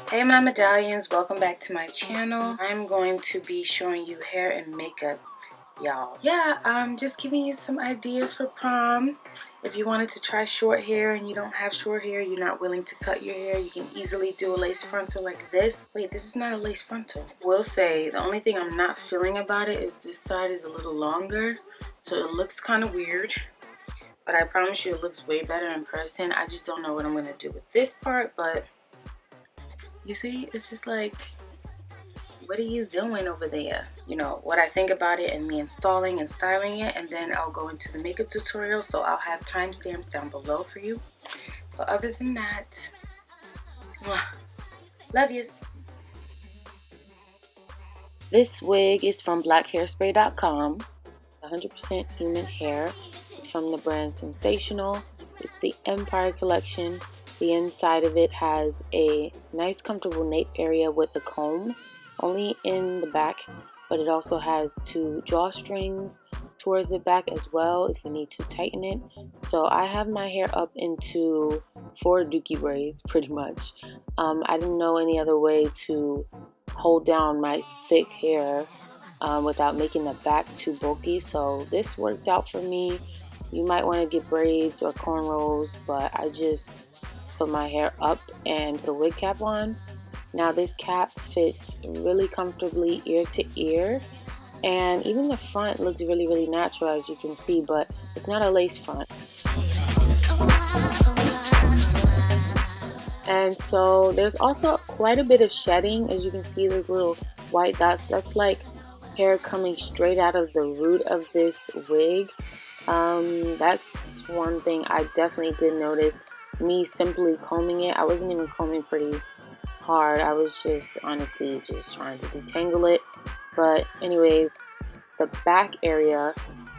Hey my medallions, welcome back to my channel. I'm going to be showing you hair and makeup, y'all. Yeah, I'm just giving you some ideas for prom. If you wanted to try short hair and you don't have short hair, you're not willing to cut your hair, you can easily do a lace frontal like this. Wait, this is not a lace frontal. Will say the only thing I'm not feeling about it is this side is a little longer, so it looks kind of weird. But I promise you it looks way better in person. I just don't know what I'm going to do with this part, but you see, it's just like, what are you doing over there? You know, what I think about it and me installing and styling it, and then I'll go into the makeup tutorial, so I'll have timestamps down below for you. But other than that, love yous. This wig is from blackhairspray.com. 100% human hair. It's from the brand Sensationnel. It's the Empire collection. The inside of it has a nice comfortable nape area with a comb, only in the back, but it also has two drawstrings towards the back as well if you need to tighten it. So I have my hair up into 4 dookie braids pretty much. I didn't know any other way to hold down my thick hair without making the back too bulky, so this worked out for me. You might want to get braids or cornrows, but I just put my hair up and put a wig cap on. Now this cap fits really comfortably ear to ear, and even the front looks really natural, as you can see, but it's not a lace front. And so there's also quite a bit of shedding. As you can see, those little white dots, that's like hair coming straight out of the root of this wig. That's one thing I definitely did notice. Me simply combing it, I wasn't even combing pretty hard, I was just honestly just trying to detangle it. But anyways, the back area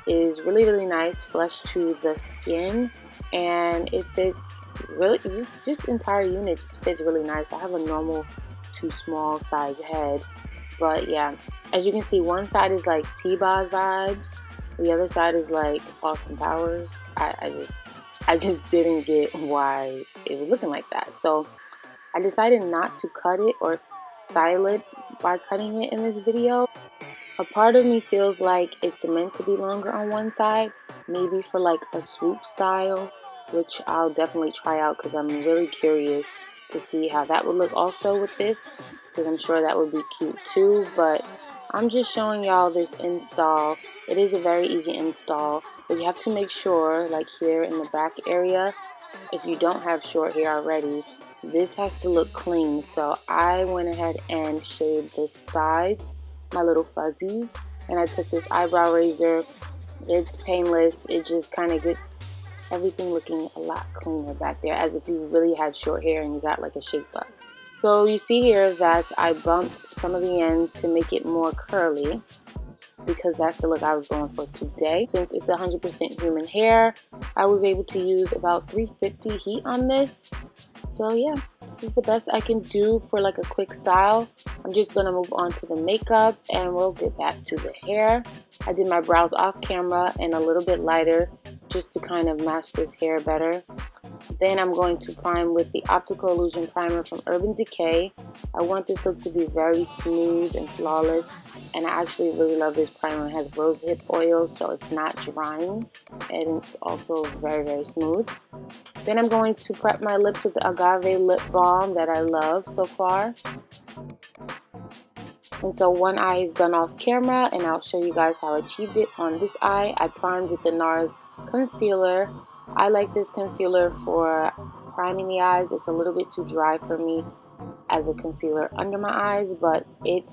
is really nice, flush to the skin, and it fits really, just entire unit just fits really nice. I have a normal too small size head, but yeah, as you can see, one side is like T-Boz vibes, the other side is like Austin Powers. I just didn't get why it was looking like that. So I decided not to cut it or style it by cutting it in this video. A part of me feels like it's meant to be longer on one side, maybe for like a swoop style, which I'll definitely try out because I'm really curious to see how that would look also with this, because I'm sure that would be cute too. But I'm just showing y'all this install. It is a very easy install, but you have to make sure, like here in the back area, if you don't have short hair already, this has to look clean. So I went ahead and shaved the sides, my little fuzzies, and I took this eyebrow razor. It's painless. It just kind of gets everything looking a lot cleaner back there, as if you really had short hair and you got like a shape up. So you see here that I bumped some of the ends to make it more curly, because that's the look I was going for today. Since it's 100% human hair, I was able to use about 350 heat on this. So yeah, this is the best I can do for like a quick style. I'm just gonna move on to the makeup and we'll get back to the hair. I did my brows off camera and a little bit lighter just to kind of match this hair better. Then I'm going to prime with the Optical Illusion Primer from Urban Decay. I want this look to be very smooth and flawless, and I actually really love this primer. It has rosehip oil, so it's not drying, and it's also very smooth. Then I'm going to prep my lips with the Agave lip balm that I love so far. And so one eye is done off camera, and I'll show you guys how I achieved it. On this eye, I primed with the Nars Concealer. I like this concealer for priming the eyes. It's a little bit too dry for me as a concealer under my eyes, but it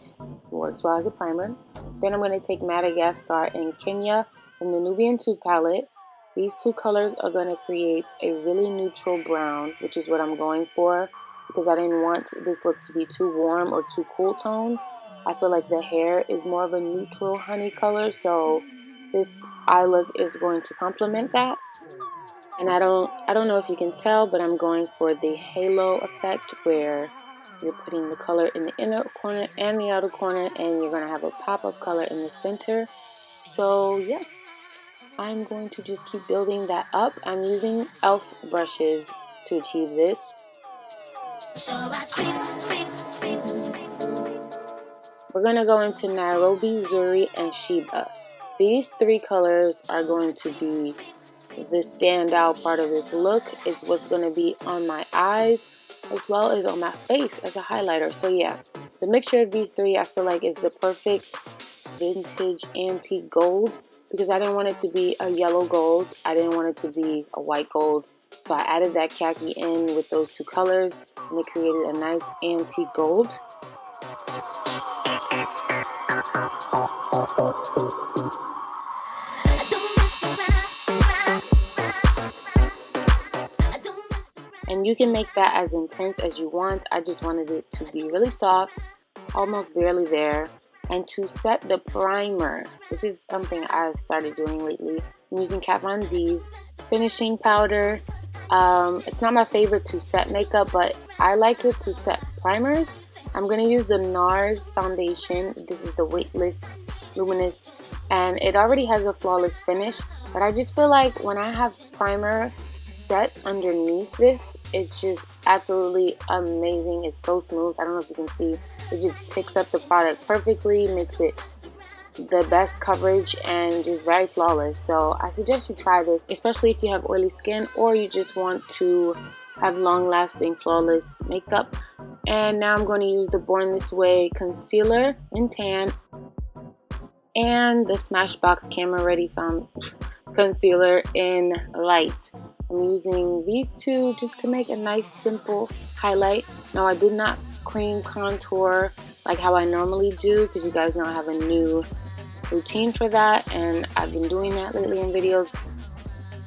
works well as a primer. Then I'm going to take Madagascar and Kenya from the Nubian 2 palette. These two colors are going to create a really neutral brown, which is what I'm going for. because I didn't want this look to be too warm or too cool tone. I feel like the hair is more of a neutral honey color, so this eye look is going to complement that. And I don't know if you can tell, but I'm going for the halo effect, where you're putting the color in the inner corner and the outer corner, and you're going to have a pop of color in the center. So yeah, I'm going to just keep building that up. I'm using e.l.f. brushes to achieve this. We're going to go into Nairobi, Zuri, and Sheba. These three colors are going to be the standout part of this look. It's what's going to be on my eyes as well as on my face as a highlighter. So yeah, the mixture of these three I feel like is the perfect vintage antique gold, because I didn't want it to be a yellow gold, I didn't want it to be a white gold, so I added that khaki in with those two colors and it created a nice antique gold. And you can make that as intense as you want. I just wanted it to be really soft, almost barely there. And to set the primer, this is something I've started doing lately. I'm using Kat Von D's finishing powder. It's not my favorite to set makeup, but I like it to set primers. I'm going to use the Nars foundation. This is the Weightless Luminous, and it already has a flawless finish, but I just feel like when I have primer set underneath this, it's just absolutely amazing. It's so smooth. I don't know if you can see. It just picks up the product perfectly, makes it the best coverage, and just very flawless. So I suggest you try this, especially if you have oily skin or you just want to have long-lasting flawless makeup. And now I'm going to use the Born This Way concealer in tan and the Smashbox Camera Ready concealer in light. I'm using these two just to make a nice simple highlight. Now I did not cream contour like how I normally do, because you guys know I have a new routine for that, and I've been doing that lately in videos.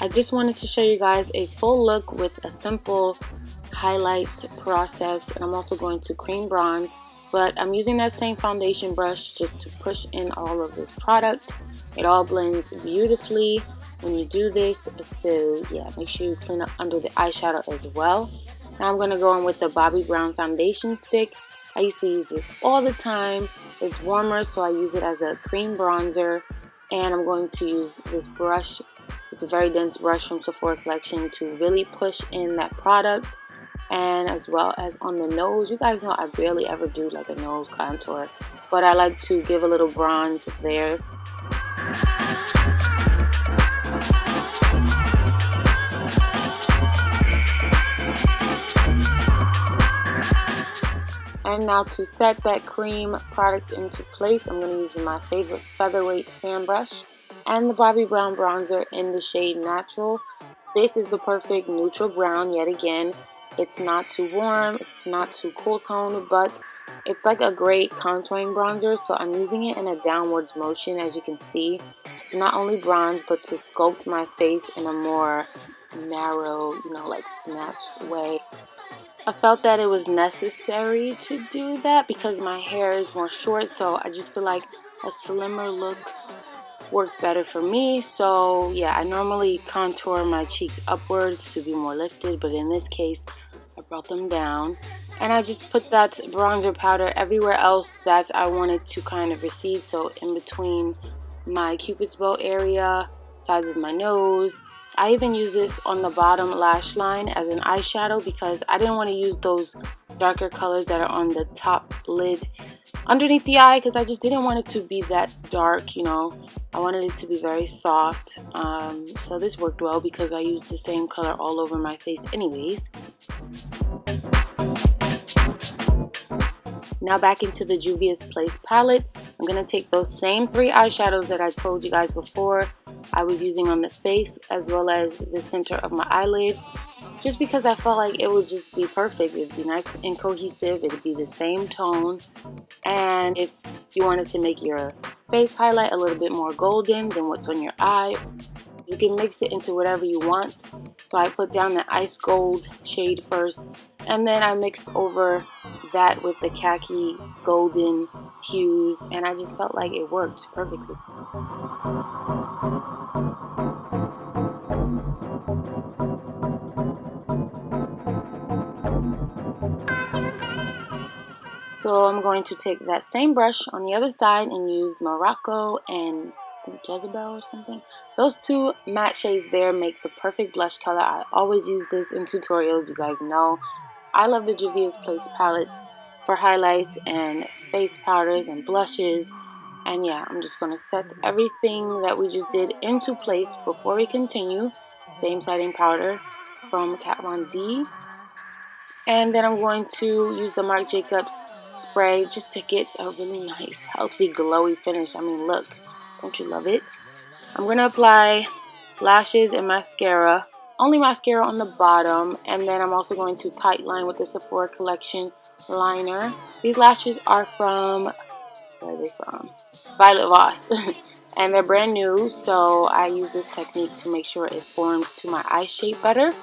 I just wanted to show you guys a full look with a simple highlight process, and I'm also going to cream bronze, but I'm using that same foundation brush just to push in all of this product. It all blends beautifully when you do this, so yeah, make sure you clean up under the eyeshadow as well. Now I'm going to go in with the Bobbi Brown foundation stick. I used to use this all the time. It's warmer, so I use it as a cream bronzer, and I'm going to use this brush. It's a very dense brush from Sephora Collection to really push in that product, and as well as on the nose. You guys know I barely ever do like a nose contour, but I like to give a little bronze there. And now to set that cream product into place, I'm going to use my favorite featherweight fan brush and the Bobbi Brown bronzer in the shade Natural. This is the perfect neutral brown yet again. It's not too warm, it's not too cool tone, but it's like a great contouring bronzer, so I'm using it in a downwards motion, as you can see, to not only bronze but to sculpt my face in a more narrow, like snatched way. I felt that it was necessary to do that because my hair is more short, so I just feel like a slimmer look worked better for me. So yeah, I normally contour my cheeks upwards to be more lifted, but in this case I brought them down, and I just put that bronzer powder everywhere else that I wanted to kind of recede, so in between my cupid's bow area, sides of my nose. I even use this on the bottom lash line as an eyeshadow because I didn't want to use those darker colors that are on the top lid underneath the eye, because I just didn't want it to be that dark, I wanted it to be very soft. So this worked well because I used the same color all over my face anyways. Now back into the Juvia's Place palette. I'm going to take those same three eyeshadows that I told you guys before I was using on the face as well as the center of my eyelid, just because I felt like it would just be perfect. It would be nice and cohesive. It would be the same tone. And if you wanted to make your face highlight a little bit more golden than what's on your eye, You can mix it into whatever you want. So I put down the ice gold shade first, and then I mixed over that with the khaki golden hues, and I just felt like it worked perfectly. So I'm going to take that same brush on the other side and use Morocco and Jezebel or something. Those two matte shades there make the perfect blush color. I always use this in tutorials, you guys know. I love the Juvia's Place palette for highlights and face powders and blushes. And yeah, I'm just going to set everything that we just did into place before we continue. Same setting powder from Kat Von D. And then I'm going to use the Marc Jacobs spray just to get a really nice, healthy, glowy finish. I mean, look, don't you love it? I'm going to apply lashes and mascara, only mascara on the bottom, and then I'm also going to tight line with the Sephora Collection liner. These lashes are from, where are they from? Violet Voss. And they're brand new, so I use this technique to make sure it forms to my eye shape better.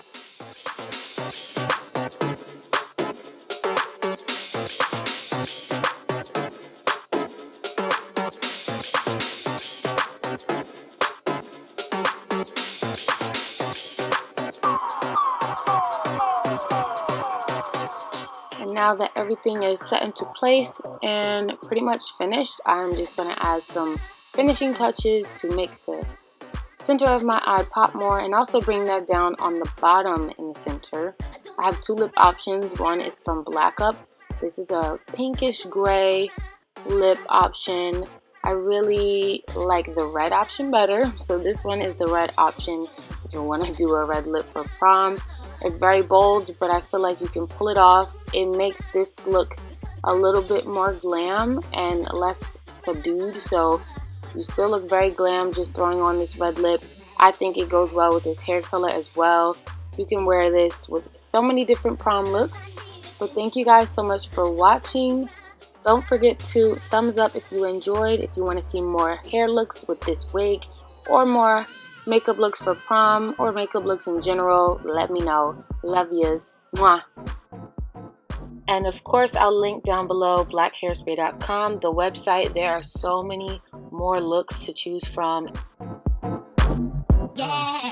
Now that everything is set into place and pretty much finished, I'm just going to add some finishing touches to make the center of my eye pop more, and also bring that down on the bottom in the center. I have two lip options. One is from Black Up. This is a pinkish gray lip option. I really like the red option better, so this one is the red option if you want to do a red lip for prom. It's very bold, but I feel like you can pull it off. It makes this look a little bit more glam and less subdued, so you still look very glam just throwing on this red lip. I think it goes well with this hair color as well. You can wear this with so many different prom looks. But thank you guys so much for watching. Don't forget to thumbs up if you enjoyed. If you want to see more hair looks with this wig or more makeup looks for prom or makeup looks in general, let me know. Love yous. Mwah. And of course, I'll link down below blackhairspray.com, the website. There are so many more looks to choose from. Yeah.